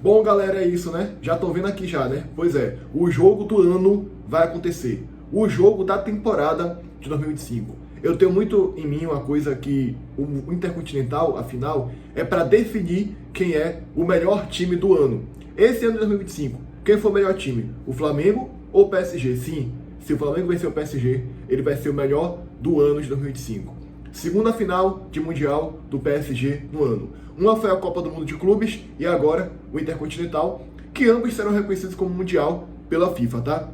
Bom, galera, é isso, né? Já estão vendo aqui já, né? Pois é, o jogo do ano vai acontecer. O jogo da temporada de 2025. Eu tenho muito em mim uma coisa que o Intercontinental, afinal, é para definir quem é o melhor time do ano. Esse ano de 2025, quem foi o melhor time? O Flamengo ou o PSG? Sim, se o Flamengo vencer o PSG, ele vai ser o melhor do ano de 2025. Segunda final de Mundial do PSG no ano. Uma foi a Copa do Mundo de Clubes e agora o Intercontinental, que ambos serão reconhecidos como Mundial pela FIFA, tá?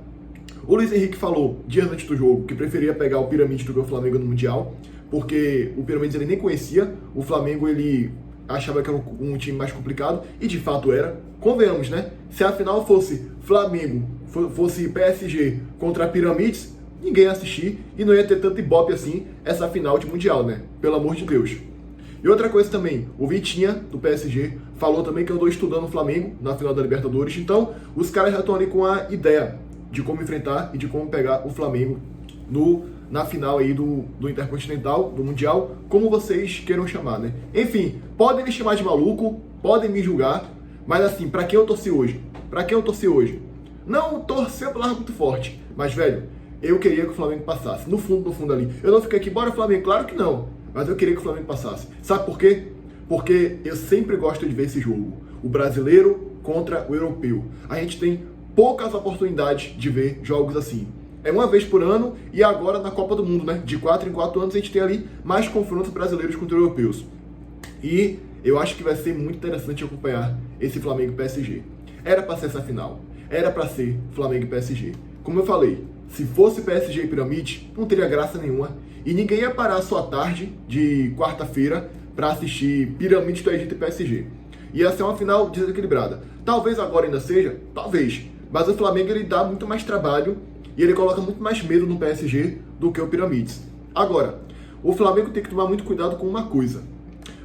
O Luiz Henrique falou, dias antes do jogo, que preferia pegar o Pirâmides do que o Flamengo no Mundial, porque o Pirâmides ele nem conhecia, o Flamengo ele achava que era um time mais complicado, e de fato era. Convenhamos, né? Se a final fosse Flamengo, fosse PSG contra Pirâmides, ninguém ia assistir e não ia ter tanto ibope assim essa final de Mundial, né? Pelo amor de Deus. E outra coisa também, o Vitinha, do PSG, falou também que eu estou estudando o Flamengo na final da Libertadores, então os caras já estão ali com a ideia de como enfrentar e de como pegar o Flamengo na final aí do Intercontinental, do Mundial, como vocês queiram chamar, né? Enfim, podem me chamar de maluco, podem me julgar, mas assim, pra quem eu torci hoje? Pra quem eu torci hoje? Não torcer pelo lado muito forte, mas velho, eu queria que o Flamengo passasse, no fundo ali. Eu não fiquei aqui, bora Flamengo, claro que não, mas eu queria que o Flamengo passasse. Sabe por quê? Porque eu sempre gosto de ver esse jogo, o brasileiro contra o europeu. A gente tem poucas oportunidades de ver jogos assim. É uma vez por ano e agora na Copa do Mundo, né? De 4 em 4 anos a gente tem ali mais confrontos brasileiros contra europeus. E eu acho que vai ser muito interessante acompanhar esse Flamengo e PSG. Era para ser essa final. Era para ser Flamengo e PSG. Como eu falei, se fosse PSG e Pirâmide, não teria graça nenhuma. E ninguém ia parar a sua tarde de quarta-feira para assistir Pirâmide do Egito e PSG. Ia ser uma final desequilibrada. Talvez agora ainda seja, talvez. Mas o Flamengo ele dá muito mais trabalho e ele coloca muito mais medo no PSG do que o Pirâmides. Agora, o Flamengo tem que tomar muito cuidado com uma coisa.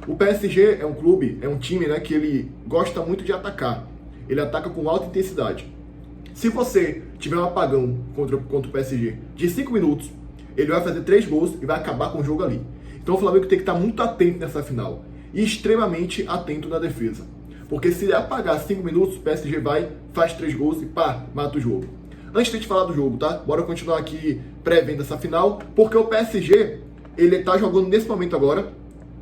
O PSG é um clube, é um time, né, que ele gosta muito de atacar. Ele ataca com alta intensidade. Se você tiver um apagão contra o PSG de 5 minutos, ele vai fazer 3 gols e vai acabar com o jogo ali. Então o Flamengo tem que estar muito atento nessa final e extremamente atento na defesa. Porque se ele apagar 5 minutos, o PSG vai, faz 3 gols e pá, mata o jogo. Antes de a gente falar do jogo, tá? Bora continuar aqui pré-vendo essa final, porque o PSG, ele tá jogando nesse momento agora,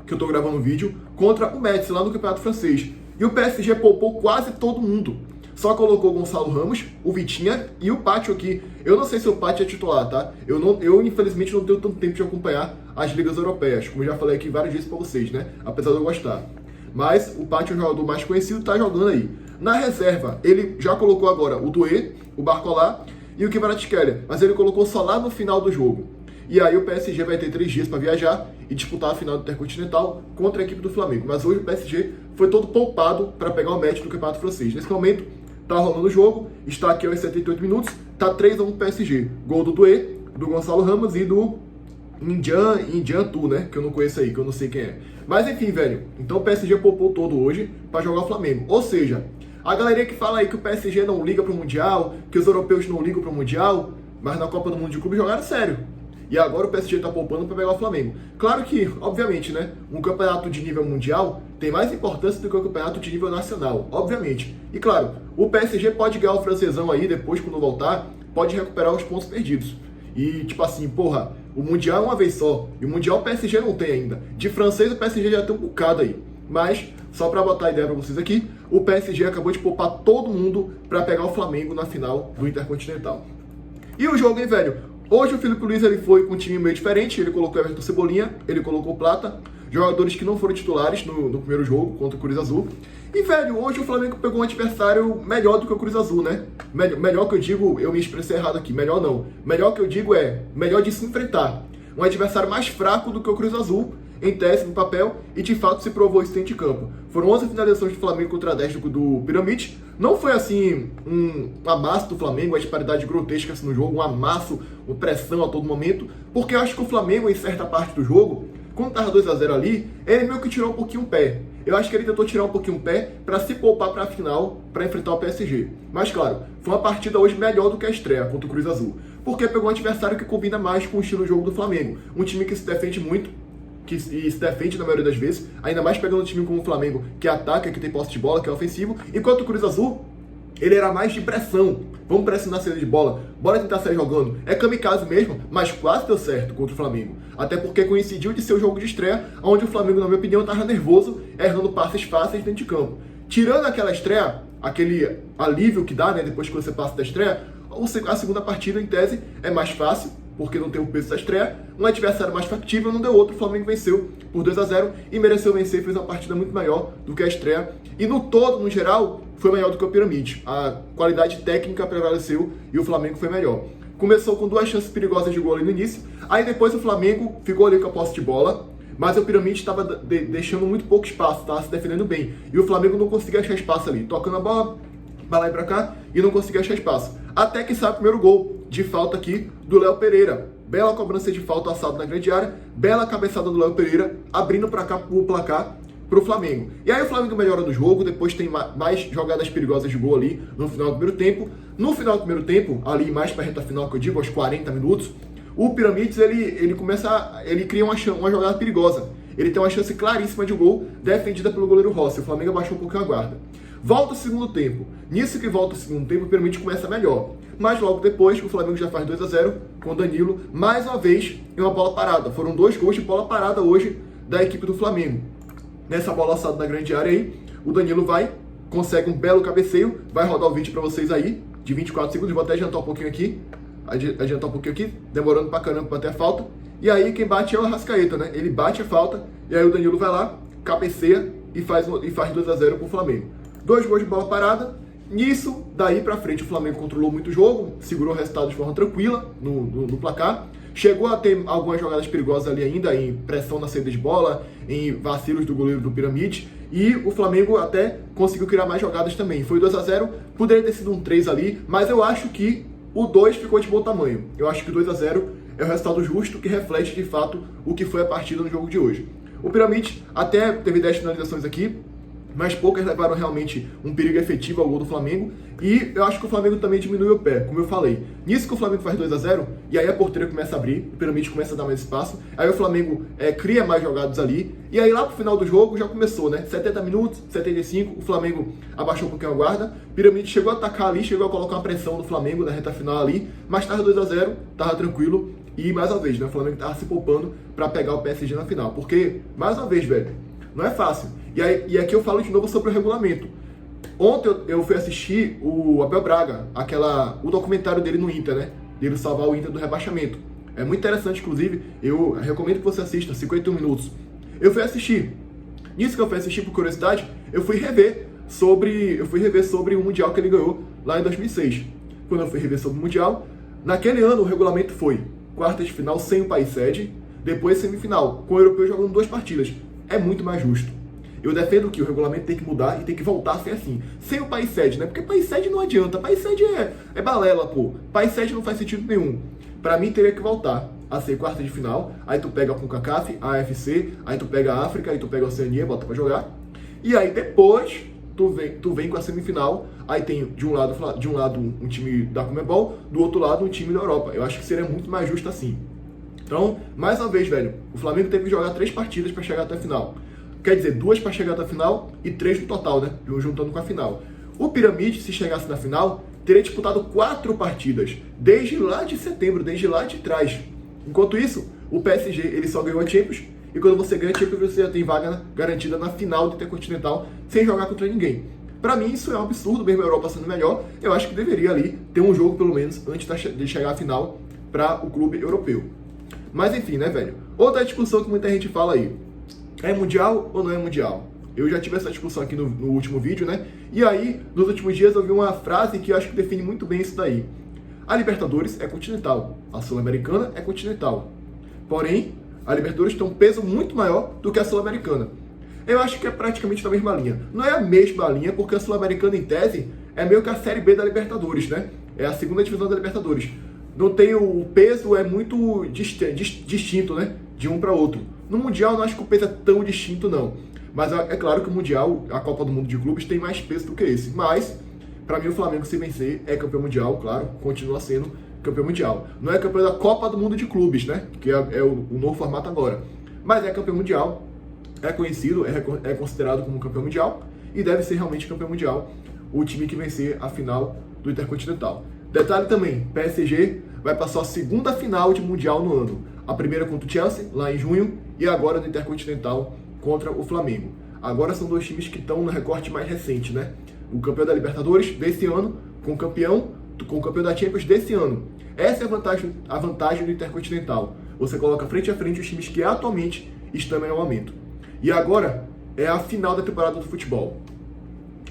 que eu tô gravando o vídeo, contra o Metz, lá no Campeonato Francês. E o PSG poupou quase todo mundo. Só colocou o Gonçalo Ramos, o Vitinha e o Pátio aqui. Eu não sei se o Pátio é titular, tá? Eu infelizmente não tenho tanto tempo de acompanhar as ligas europeias, como eu já falei aqui várias vezes pra vocês, né? Apesar de eu gostar. Mas o Pátio é o jogador mais conhecido, tá jogando aí. Na reserva, ele já colocou agora o Doué, o Barcola e o Kvaratskhelia, mas ele colocou só lá no final do jogo. E aí o PSG vai ter 3 dias para viajar e disputar a final do Intercontinental contra a equipe do Flamengo. Mas hoje o PSG foi todo poupado para pegar o match do Campeonato Francês. Nesse momento, tá rolando o jogo, está aqui aos 78 minutos, tá 3-1 pro PSG. Gol do Doué, do Gonçalo Ramos e do Indian Tu, né? Que eu não conheço aí, que eu não sei quem é. Mas enfim, velho. Então o PSG poupou todo hoje para jogar o Flamengo. Ou seja, a galerinha que fala aí que o PSG não liga pro Mundial, que os europeus não ligam pro Mundial, mas na Copa do Mundo de Clube jogaram sério. E agora o PSG tá poupando para pegar o Flamengo. Claro que, obviamente, né? Um campeonato de nível mundial tem mais importância do que um campeonato de nível nacional, obviamente. E claro, o PSG pode ganhar o francesão aí depois, quando voltar, pode recuperar os pontos perdidos. E tipo assim, porra, o Mundial é uma vez só. E o Mundial o PSG não tem ainda. De francês o PSG já tem um bocado aí. Mas, só pra botar a ideia pra vocês aqui, o PSG acabou de poupar todo mundo pra pegar o Flamengo na final do Intercontinental. E o jogo, hein, velho? Hoje o Filipe Luiz ele foi com um time meio diferente. Ele colocou Everton Cebolinha, ele colocou o Plata. Jogadores que não foram titulares no primeiro jogo contra o Cruz Azul. E, velho, hoje o Flamengo pegou um adversário melhor do que o Cruz Azul, né? Melhor que eu digo, eu me expressei errado aqui, melhor não. Melhor que eu digo é, melhor de se enfrentar. Um adversário mais fraco do que o Cruz Azul, em tese, no papel, e de fato se provou isso dentro de campo. Foram 11 finalizações do Flamengo contra 10 do Pirâmide. Não foi assim um amasso do Flamengo, uma disparidade grotesca assim, no jogo, um amasso, uma pressão a todo momento, porque eu acho que o Flamengo, em certa parte do jogo, quando tava 2-0 ali, ele meio que tirou um pouquinho o pé. Eu acho que ele tentou tirar um pouquinho o pé para se poupar para a final, para enfrentar o PSG. Mas claro, foi uma partida hoje melhor do que a estreia contra o Cruz Azul, porque pegou um adversário que combina mais com o estilo de jogo do Flamengo. Um time que se defende muito, e se defende na maioria das vezes, ainda mais pegando um time como o Flamengo, que ataca, que tem posse de bola, que é ofensivo, enquanto o Cruz Azul, ele era mais de pressão. Vamos pressionar a saída de bola, bora tentar sair jogando. É kamikaze mesmo, mas quase deu certo contra o Flamengo. Até porque coincidiu de ser o jogo de estreia, onde o Flamengo, na minha opinião, estava nervoso, errando passes fáceis dentro de campo. Tirando aquela estreia, aquele alívio que dá, né, depois que você passa da estreia, a segunda partida, em tese, é mais fácil, porque não tem o peso da estreia. Um adversário mais factível, não deu outro, o Flamengo venceu por 2-0 e mereceu vencer, fez uma partida muito maior do que a estreia. E no todo, no geral, foi maior do que o Pirâmide. A qualidade técnica prevaleceu e o Flamengo foi melhor. Começou com 2 chances perigosas de gol ali no início, aí depois o Flamengo ficou ali com a posse de bola, mas o Pirâmide estava deixando muito pouco espaço, estava se defendendo bem. E o Flamengo não conseguia achar espaço ali, tocando a bola, pra lá e pra cá, e não conseguia achar espaço. Até que sai o primeiro gol de falta aqui do Léo Pereira. Bela cobrança de falta assado na grande área, bela cabeçada do Léo Pereira, abrindo para cá o placar pro Flamengo. E aí o Flamengo melhora no jogo, depois tem mais jogadas perigosas de gol ali no final do primeiro tempo. No final do primeiro tempo, ali mais pra reta final, que eu digo, aos 40 minutos, o Piramides, ele cria uma jogada perigosa. Ele tem uma chance claríssima de gol, defendida pelo goleiro Rossi. O Flamengo abaixou um pouquinho a guarda. Volta o segundo tempo. Nisso que volta o segundo tempo, o Piramides começa melhor. Mas logo depois, o Flamengo já faz 2-0 com o Danilo, mais uma vez, em uma bola parada. Foram 2 gols de bola parada hoje da equipe do Flamengo. Nessa bola assada na grande área aí, o Danilo consegue um belo cabeceio, vai rodar o vídeo para vocês aí, de 24 segundos. Vou até adiantar um pouquinho aqui, demorando pra caramba pra ter a falta. E aí quem bate é o Arrascaeta, né? Ele bate a falta, e aí o Danilo vai lá, cabeceia e faz 2-0 pro Flamengo. 2 gols de bola parada. Nisso, daí pra frente, o Flamengo controlou muito o jogo, segurou o resultado de forma tranquila no placar. Chegou a ter algumas jogadas perigosas ali ainda, em pressão na saída de bola, em vacilos do goleiro do Pirâmide. E o Flamengo até conseguiu criar mais jogadas também. Foi 2-0, poderia ter sido um 3 ali, mas eu acho que o 2 ficou de bom tamanho. Eu acho que o 2-0 é o resultado justo que reflete de fato o que foi a partida no jogo de hoje. O Pirâmide até teve 10 finalizações aqui, mas poucas levaram realmente um perigo efetivo ao gol do Flamengo. E eu acho que o Flamengo também diminuiu o pé, como eu falei. Nisso que o Flamengo faz 2-0, e aí a porteira começa a abrir, o Pirâmide começa a dar mais espaço, aí o Flamengo cria mais jogadas ali, e aí lá pro final do jogo já começou, né? 70 minutos, 75, o Flamengo abaixou um pouquinho a guarda, o Pirâmide chegou a atacar ali, chegou a colocar uma pressão no Flamengo na reta final ali, mas tava 2-0, tava tranquilo, e mais uma vez, né? O Flamengo tava se poupando pra pegar o PSG na final, porque, mais uma vez, velho, não é fácil. E aqui eu falo de novo sobre o regulamento. Ontem eu fui assistir o Abel Braga, o documentário dele no Inter, né? Dele salvar o Inter do rebaixamento. É muito interessante, inclusive, eu recomendo que você assista, 51 minutos. Eu fui assistir. Nisso que eu fui assistir, por curiosidade, eu fui rever sobre o Mundial que ele ganhou lá em 2006. Quando eu fui rever sobre o Mundial, naquele ano o regulamento foi quartas de final sem o país sede, depois semifinal, com o europeu jogando 2 partidas. É muito mais justo. Eu defendo que o regulamento tem que mudar e tem que voltar a ser assim. Sem o país sede, né? Porque país sede não adianta. País sede é balela, pô. País sede não faz sentido nenhum. Pra mim, teria que voltar a ser quarta de final. Aí tu pega a CONCACAF, a AFC, aí tu pega a África, aí tu pega a Oceania, bota pra jogar. E aí depois, tu vem com a semifinal. Aí tem de um lado um time da Conmebol, do outro lado um time da Europa. Eu acho que seria muito mais justo assim. Então, mais uma vez, velho, o Flamengo teve que jogar 3 partidas pra chegar até a final. Quer dizer, 2 para chegar até a final e 3 no total, né? Juntando com a final. O Pirâmide, se chegasse na final, teria disputado 4 partidas, desde lá de setembro, desde lá de trás. Enquanto isso, o PSG, ele só ganhou a Champions, e quando você ganha a Champions, você já tem vaga garantida na final do Intercontinental, sem jogar contra ninguém. Pra mim, isso é um absurdo, mesmo a Europa sendo melhor. Eu acho que deveria ali ter um jogo, pelo menos, antes de chegar à final, para o clube europeu. Mas enfim, né, velho? Outra discussão que muita gente fala aí. É mundial ou não é mundial? Eu já tive essa discussão aqui no último vídeo, né? E aí, nos últimos dias, eu vi uma frase que eu acho que define muito bem isso daí. A Libertadores é continental, a Sul-Americana é continental. Porém, a Libertadores tem um peso muito maior do que a Sul-Americana. Eu acho que é praticamente na mesma linha. Não é a mesma linha, porque a Sul-Americana, em tese, é meio que a Série B da Libertadores, né? É a segunda divisão da Libertadores. Não tem o peso, é muito distinto, né? De um para outro. No Mundial, eu não acho que o peso é tão distinto, não. Mas é claro que o Mundial, a Copa do Mundo de Clubes, tem mais peso do que esse. Mas, para mim, o Flamengo, se vencer, é campeão mundial, claro. Continua sendo campeão mundial. Não é campeão da Copa do Mundo de Clubes, né? Que é o novo formato agora. mas é campeão mundial, é conhecido, é considerado como campeão mundial e deve ser realmente campeão mundial o time que vencer a final do Intercontinental. Detalhe também, PSG vai passar a segunda final de Mundial no ano. A primeira contra o Chelsea, lá em junho, e agora no Intercontinental contra o Flamengo. Agora são dois times que estão no recorte mais recente, né? O campeão da Libertadores desse ano com o campeão da Champions desse ano. Essa é a vantagem do Intercontinental. Você coloca frente a frente os times que atualmente estão em melhor momento. E agora é a final da temporada do futebol.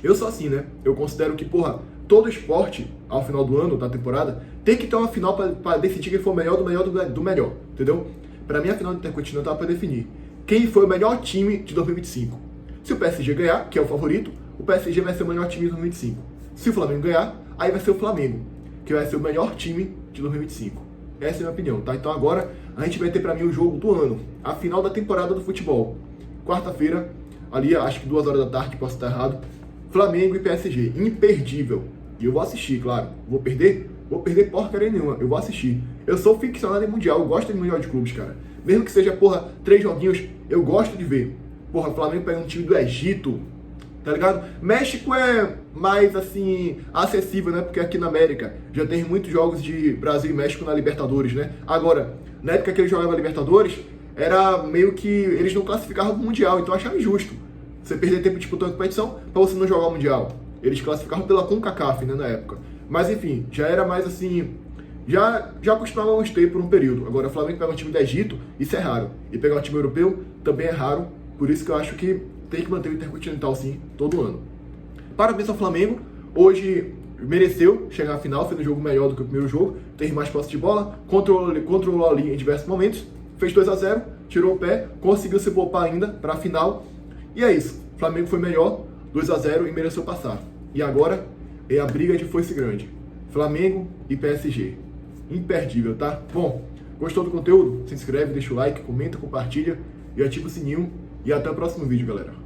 Eu sou assim, né? Eu considero que, todo esporte, ao final do ano, da temporada, tem que ter uma final para decidir quem for o melhor do melhor, entendeu? Para mim, a final do Intercontinental é para definir quem foi o melhor time de 2025. Se o PSG ganhar, que é o favorito, o PSG vai ser o melhor time de 2025. Se o Flamengo ganhar, aí vai ser o Flamengo, que vai ser o melhor time de 2025. Essa é a minha opinião, tá? Então agora a gente vai ter para mim o jogo do ano, a final da temporada do futebol. Quarta-feira, ali, acho que 2 horas da tarde, posso estar errado, Flamengo e PSG, imperdível. E eu vou assistir, claro. Vou perder? Vou perder porcaria nenhuma. Eu vou assistir. Eu sou ficcionado em Mundial. Eu gosto de Mundial de Clubes, cara. Mesmo que seja, 3 joguinhos, eu gosto de ver. Flamengo pega um time do Egito, tá ligado? México é mais, assim, acessível, né? Porque aqui na América já tem muitos jogos de Brasil e México na Libertadores, né? Agora, na época que eles jogavam Libertadores, era meio que eles não classificavam pro Mundial. Então eu achava injusto você perder tempo disputando a competição pra você não jogar o Mundial. Eles classificavam pela CONCACAF, né, na época. Mas enfim, já era mais assim... Já costumávamos ter por um período. Agora, o Flamengo pega um time do Egito, isso é raro. E pegar um time europeu também é raro. Por isso que eu acho que tem que manter o Intercontinental, sim, todo ano. Parabéns ao Flamengo. Hoje mereceu chegar à final, fez um jogo melhor do que o primeiro jogo. Teve mais posse de bola, controlou ali em diversos momentos. Fez 2-0, tirou o pé, conseguiu se poupar ainda para a final. E é isso. O Flamengo foi melhor, 2-0 e mereceu passar. E agora é a briga de foice grande. Flamengo e PSG. Imperdível, tá? Bom, gostou do conteúdo? Se inscreve, deixa o like, comenta, compartilha e ativa o sininho. E até o próximo vídeo, galera.